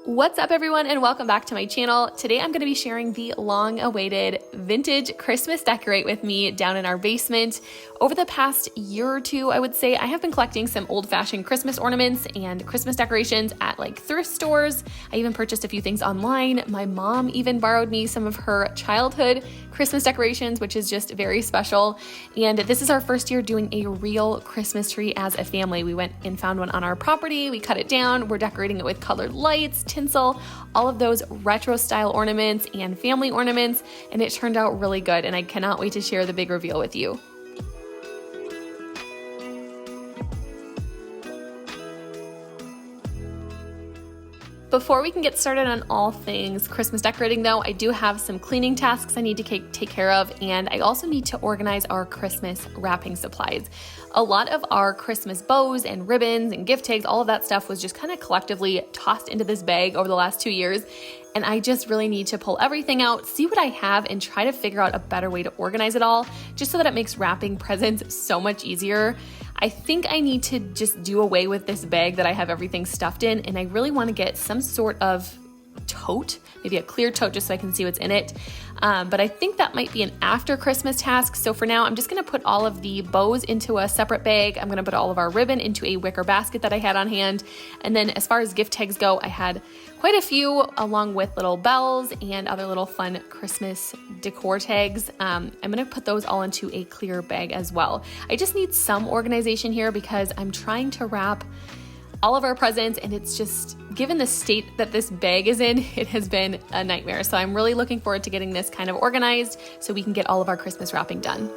What's up everyone and welcome back to my channel. Today I'm going to be sharing the long-awaited vintage Christmas decorate with me down in our basement. Over the past year or two, I would say, I have been collecting some old-fashioned Christmas ornaments and Christmas decorations at like thrift stores. I even purchased a few things online. My mom even borrowed me some of her childhood Christmas decorations, which is just very special. And this is our first year doing a real Christmas tree as a family. We went and found one on our property. We cut it down. We're decorating it with colored lights, tinsel, all of those retro style ornaments and family ornaments, and it turned out really good, and I cannot wait to share the big reveal with you. Before we can get started on all things Christmas decorating though, I do have some cleaning tasks I need to take care of, and I also need to organize our Christmas wrapping supplies. A lot of our Christmas bows and ribbons and gift tags, all of that stuff was just kind of collectively tossed into this bag over the last 2 years. And I just really need to pull everything out, see what I have, and try to figure out a better way to organize it all, just so that it makes wrapping presents so much easier. I think I need to just do away with this bag that I have everything stuffed in, and I really want to get some sort of tote, maybe a clear tote just so I can see what's in it. But I think that might be an after Christmas task. So for now, I'm just going to put all of the bows into a separate bag. I'm going to put all of our ribbon into a wicker basket that I had on hand. And then as far as gift tags go, I had quite a few along with little bells and other little fun Christmas decor tags. I'm going to put those all into a clear bag as well. I just need some organization here because I'm trying to wrap all of our presents, and it's just, given the state that this bag is in, it has been a nightmare. So I'm really looking forward to getting this kind of organized so we can get all of our Christmas wrapping done.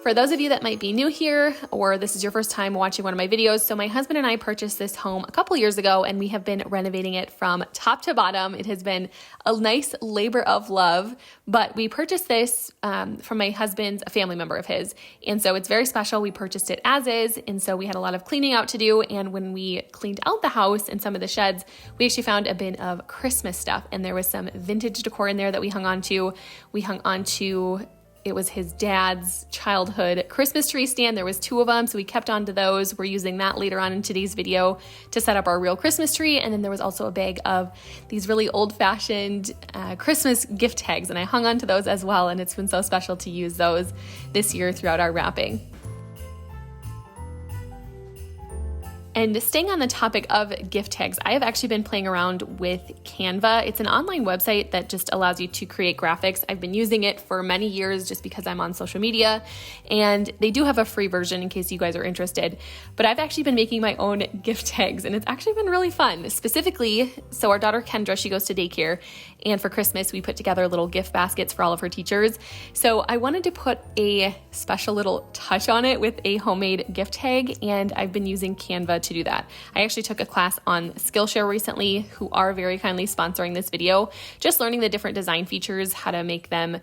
For those of you that might be new here, or this is your first time watching one of my videos, so my husband and I purchased this home a couple years ago, and we have been renovating it from top to bottom. It has been a nice labor of love, but we purchased this from my husband's, a family member of his, and so it's very special. We purchased it as is, and so we had a lot of cleaning out to do, and when we cleaned out the house and some of the sheds, we actually found a bin of Christmas stuff, and there was some vintage decor in there that we hung on to. It was his dad's childhood Christmas tree stand. There was 2 of them, so we kept on to those. We're using that later on in today's video to set up our real Christmas tree. And then there was also a bag of these really old-fashioned Christmas gift tags, and I hung on to those as well, and it's been so special to use those this year throughout our wrapping. And staying on the topic of gift tags, I have actually been playing around with Canva. It's an online website that just allows you to create graphics. I've been using it for many years just because I'm on social media, and they do have a free version in case you guys are interested. But I've actually been making my own gift tags, and it's actually been really fun. Specifically, so our daughter Kendra, she goes to daycare, and for Christmas we put together little gift baskets for all of her teachers. So I wanted to put a special little touch on it with a homemade gift tag, and I've been using Canva to do that. I actually took a class on Skillshare recently, who are very kindly sponsoring this video, just learning the different design features, how to make them,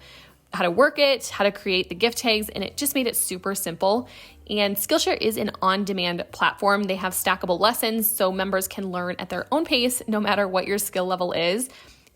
how to work it, how to create the gift tags, and it just made it super simple. And Skillshare is an on-demand platform. They have stackable lessons so members can learn at their own pace no matter what your skill level is.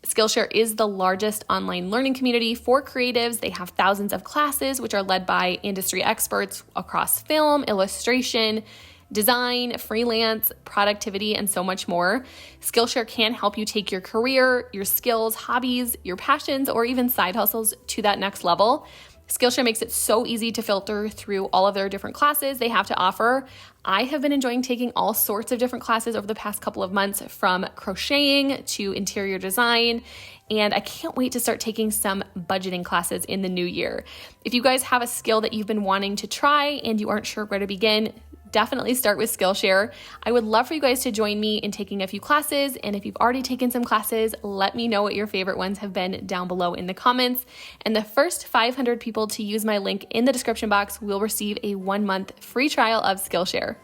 Skillshare is the largest online learning community for creatives. They have thousands of classes which are led by industry experts across film, illustration, design, freelance, productivity, and so much more. Skillshare can help you take your career, your skills, hobbies, your passions, or even side hustles to that next level. Skillshare makes it so easy to filter through all of their different classes they have to offer. I have been enjoying taking all sorts of different classes over the past couple of months, from crocheting to interior design, and I can't wait to start taking some budgeting classes in the new year. If you guys have a skill that you've been wanting to try and you aren't sure where to begin, definitely start with Skillshare. I would love for you guys to join me in taking a few classes, and if you've already taken some classes, let me know what your favorite ones have been down below in the comments. And the first 500 people to use my link in the description box will receive a 1-month free trial of Skillshare.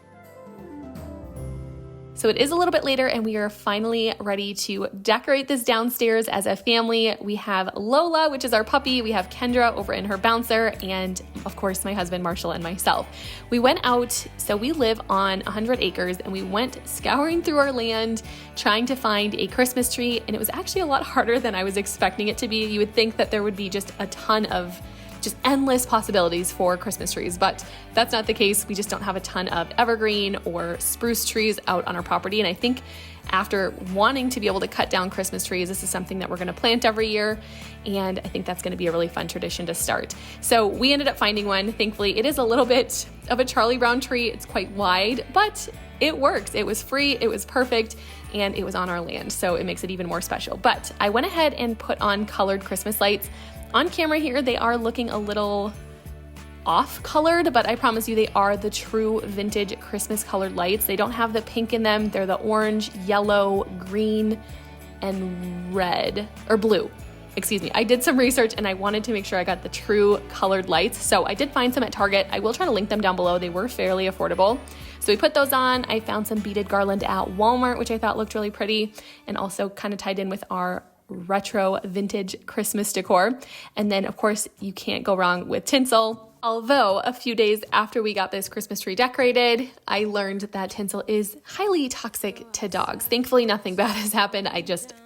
So it is a little bit later, and we are finally ready to decorate this downstairs as a family. We have Lola, which is our puppy. We have Kendra over in her bouncer, and of course my husband Marshall and myself. We went out, so we live on 100 acres, and we went scouring through our land trying to find a Christmas tree, and it was actually a lot harder than I was expecting it to be. You would think that there would be just a ton of just endless possibilities for Christmas trees, but that's not the case. We just don't have a ton of evergreen or spruce trees out on our property, and I think after wanting to be able to cut down Christmas trees, this is something that we're going to plant every year, and I think that's going to be a really fun tradition to start. So we ended up finding one. Thankfully, it is a little bit of a Charlie Brown tree. It's quite wide, but it works. It was free, it was perfect, and it was on our land, so it makes it even more special. But I went ahead and put on colored Christmas lights. On camera here, they are looking a little off-colored, but I promise you they are the true vintage Christmas colored lights. They don't have the pink in them. They're the orange, yellow, green, and red, or blue. Excuse me. I did some research and I wanted to make sure I got the true colored lights. So I did find some at Target. I will try to link them down below. They were fairly affordable. So we put those on. I found some beaded garland at Walmart, which I thought looked really pretty and also kind of tied in with our retro vintage Christmas decor. And then of course you can't go wrong with tinsel. Although a few days after we got this Christmas tree decorated, I learned that tinsel is highly toxic to dogs. Thankfully, nothing bad has happened. I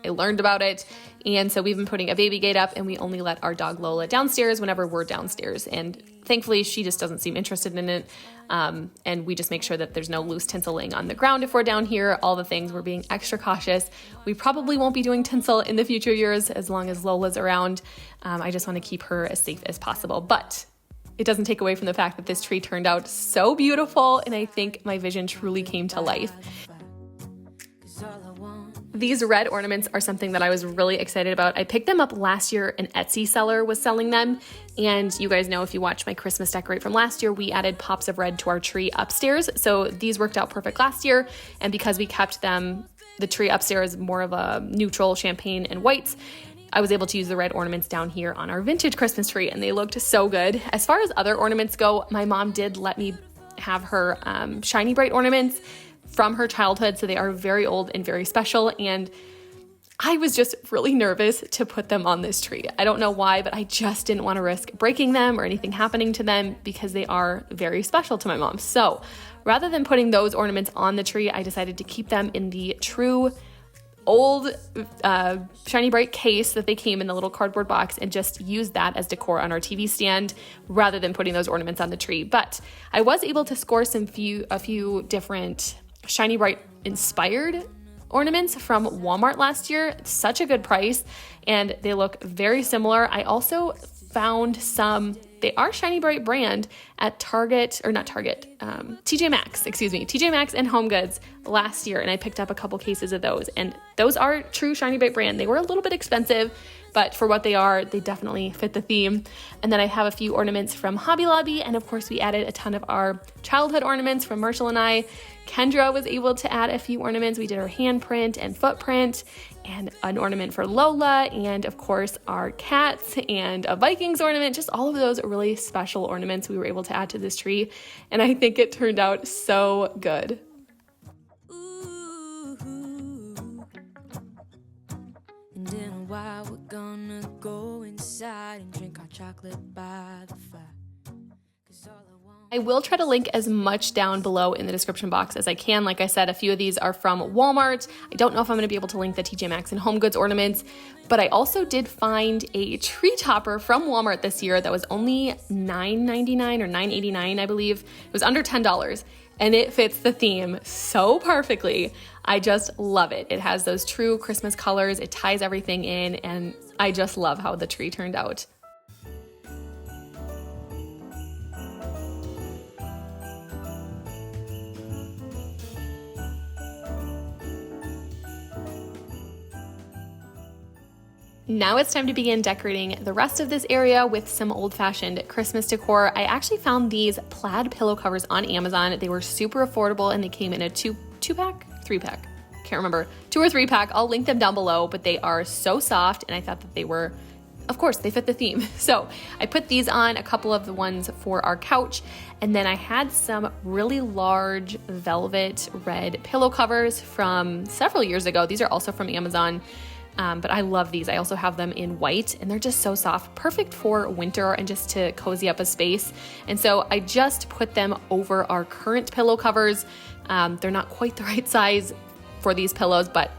learned about it. And so we've been putting a baby gate up and we only let our dog Lola downstairs whenever we're downstairs. And thankfully, she just doesn't seem interested in it. And we just make sure that there's no loose tinsel laying on the ground if we're down here, all the things. We're being extra cautious. We probably won't be doing tinsel in the future years as long as Lola's around. I just want to keep her as safe as possible. But it doesn't take away from the fact that this tree turned out so beautiful, and I think my vision truly came to life. These red ornaments are something that I was really excited about. I picked them up last year. An Etsy seller was selling them, and you guys know if you watched my Christmas decorate from last year, we added pops of red to our tree upstairs. So these worked out perfect last year, and because we kept them, the tree upstairs more of a neutral champagne and whites, I was able to use the red ornaments down here on our vintage Christmas tree, and they looked so good. As far as other ornaments go, my mom did let me have her shiny bright ornaments from her childhood, so they are very old and very special, and I was just really nervous to put them on this tree. I don't know why, but I just didn't want to risk breaking them or anything happening to them because they are very special to my mom. So rather than putting those ornaments on the tree, I decided to keep them in the true old shiny bright case that they came in the little cardboard box and just use that as decor on our TV stand rather than putting those ornaments on the tree. But I was able to score a few different shiny bright inspired ornaments from Walmart last year. Such a good price, and they look very similar. I also found some, they are shiny bright brand at TJ Maxx and Home Goods last year, and I picked up a couple cases of those, and those are true shiny bright brand. They were a little bit expensive, but for what they are, they definitely fit the theme. And then I have a few ornaments from Hobby Lobby, and of course we added a ton of our childhood ornaments from Marshall and I. Kendra was able to add a few ornaments. We did her handprint and footprint, and an ornament for Lola, and of course our cats, and a Vikings ornament. Just all of those really special ornaments we were able to add to this tree, and I think it turned out so good. And in a while we're gonna go inside and drink our chocolate by the fire. I will try to link as much down below in the description box as I can. Like I said, a few of these are from Walmart. I don't know if I'm going to be able to link the TJ Maxx and Home Goods ornaments, but I also did find a tree topper from Walmart this year that was only $9.99 or $9.89, I believe. It was under $10, and it fits the theme so perfectly. I just love it. It has those true Christmas colors. It ties everything in, and I just love how the tree turned out. Now it's time to begin decorating the rest of this area with some old-fashioned Christmas decor. I actually found these plaid pillow covers on Amazon. They were super affordable, and they came in a two-pack? Three-pack. Can't remember. 2 or 3-pack. I'll link them down below, but they are so soft, and I thought that they were, of course, they fit the theme. So I put these on, a couple of the ones for our couch, and then I had some really large velvet red pillow covers from several years ago. These are also from Amazon. But I love these. I also have them in white, and they're just so soft, perfect for winter and just to cozy up a space. And so I just put them over our current pillow covers. They're not quite the right size for these pillows, but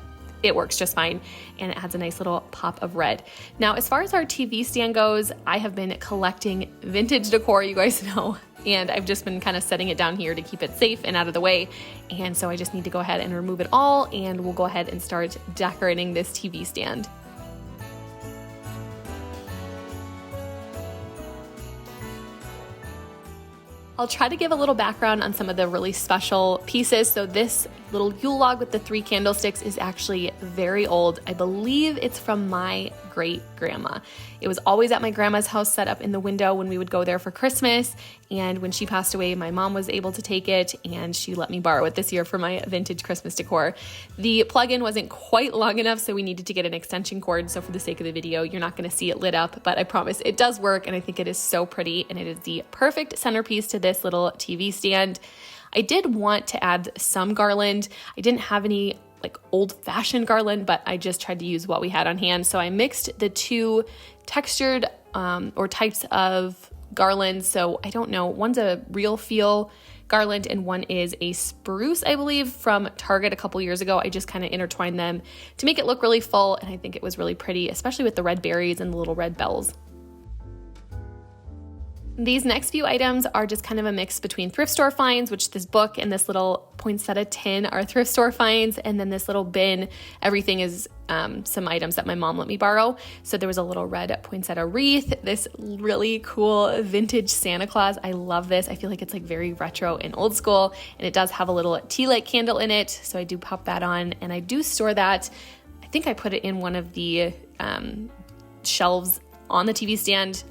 it works just fine, and it adds a nice little pop of red. Now, as far as our TV stand goes, I have been collecting vintage decor, you guys know, and I've just been kind of setting it down here to keep it safe and out of the way. And so I just need to go ahead and remove it all, and we'll go ahead and start decorating this TV stand. I'll try to give a little background on some of the really special pieces. So this little Yule log with the 3 candlesticks is actually very old. I believe it's from my great grandma. It was always at my grandma's house, set up in the window when we would go there for Christmas. And when she passed away, my mom was able to take it, and she let me borrow it this year for my vintage Christmas decor. The plug-in wasn't quite long enough, so we needed to get an extension cord. So for the sake of the video, you're not going to see it lit up, but I promise it does work, and I think it is so pretty, and it is the perfect centerpiece to this little TV stand. I did want to add some garland. I didn't have any like old-fashioned garland, but I just tried to use what we had on hand. So I mixed the 2 textured or types of garlands. So I don't know, one's a real feel garland and one is a spruce, I believe, from Target a couple years ago. I just kind of intertwined them to make it look really full, and I think it was really pretty, especially with the red berries and the little red bells. These next few items are just kind of a mix between thrift store finds, which this book and this little poinsettia tin are thrift store finds, and then this little bin, everything is some items that my mom let me borrow. So there was a little red poinsettia wreath, this really cool vintage Santa Claus. I love this. I feel like it's like very retro and old school, and it does have a little tea light candle in it, so I do pop that on, and I do store that. I think I put it in one of the shelves on the TV stand.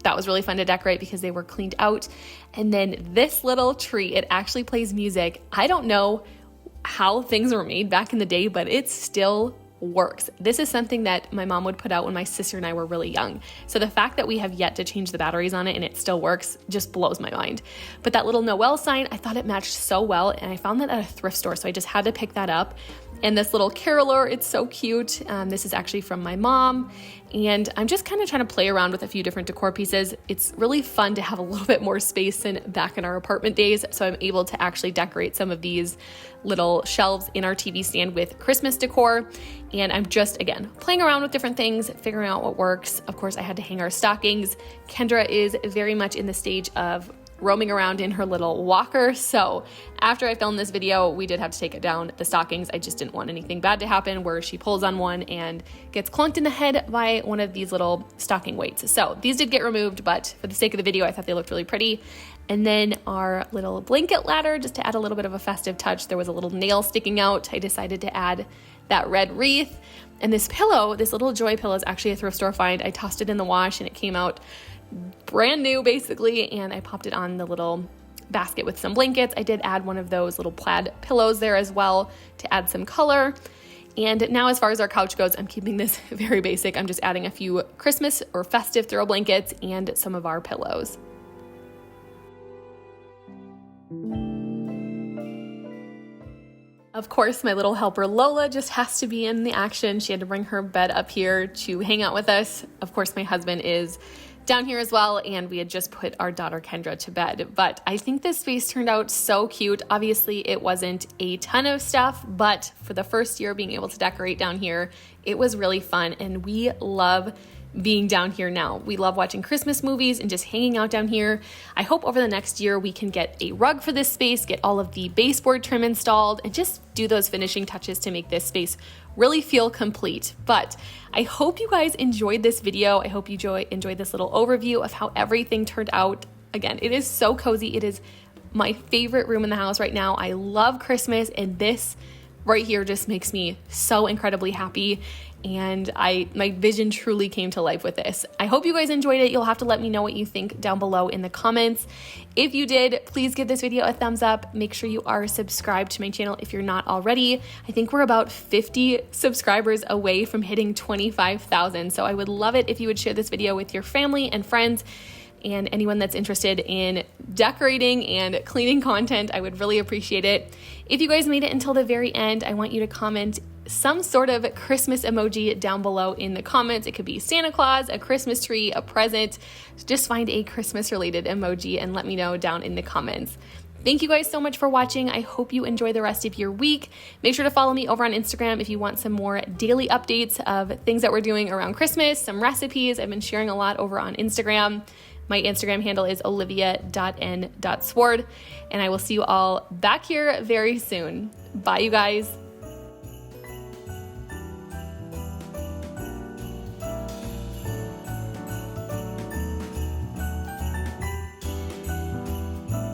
That was really fun to decorate because they were cleaned out. And then this little tree, it actually plays music. I don't know how things were made back in the day, but it still works. This is something that my mom would put out when my sister and I were really young. So the fact that we have yet to change the batteries on it and it still works just blows my mind. But that little Noel sign, I thought it matched so well, and I found that at a thrift store, so I just had to pick that up. And this little caroler, it's so cute. This is actually from my mom. And I'm just kind of trying to play around with a few different decor pieces. It's really fun to have a little bit more space than back in our apartment days. So I'm able to actually decorate some of these little shelves in our TV stand with Christmas decor. And I'm just, again, playing around with different things, figuring out what works. Of course, I had to hang our stockings. Kendra is very much in the stage of roaming around in her little walker. So after I filmed this video, we did have to take it down, the stockings. I just didn't want anything bad to happen where she pulls on one and gets clunked in the head by one of these little stocking weights. So these did get removed, but for the sake of the video, I thought they looked really pretty. And then our little blanket ladder, just to add a little bit of a festive touch, there was a little nail sticking out. I decided to add that red wreath. And this pillow, this little Joy pillow, is actually a thrift store find. I tossed it in the wash and it came out brand new basically, and I popped it on the little basket with some blankets. I did add one of those little plaid pillows there as well to add some color. And now as far as our couch goes, I'm keeping this very basic. I'm just adding a few Christmas or festive throw blankets and some of our pillows. Of course, my little helper Lola just has to be in the action. She had to bring her bed up here to hang out with us. Of course, my husband is down here as well, and we had just put our daughter Kendra to bed. But I think this space turned out so cute. Obviously, it wasn't a ton of stuff, but for the first year being able to decorate down here, it was really fun, and we love being down here now. We love watching Christmas movies and just hanging out down here. I hope over the next year we can get a rug for this space, get all of the baseboard trim installed, and just do those finishing touches to make this space really feel complete. But I hope you guys enjoyed this video. I hope you enjoyed this little overview of how everything turned out. Again, it is so cozy. It is my favorite room in the house right now. I love Christmas, and this right here just makes me so incredibly happy, and my vision truly came to life with this. I hope you guys enjoyed it. You'll have to let me know what you think down below in the comments. If you did, please give this video a thumbs up. Make sure you are subscribed to my channel if you're not already. I think we're about 50 subscribers away from hitting 25,000, so I would love it if you would share this video with your family and friends and anyone that's interested in decorating and cleaning content. I would really appreciate it. If you guys made it until the very end, I want you to comment some sort of Christmas emoji down below in the comments. It could be Santa Claus, a Christmas tree, a present. Just find a Christmas related emoji and let me know down in the comments. Thank you guys so much for watching. I hope you enjoy the rest of your week. Make sure to follow me over on Instagram if you want some more daily updates of things that we're doing around Christmas, some recipes. I've been sharing a lot over on Instagram. My Instagram handle is olivia.n.sword, and I will see you all back here very soon. Bye, you guys.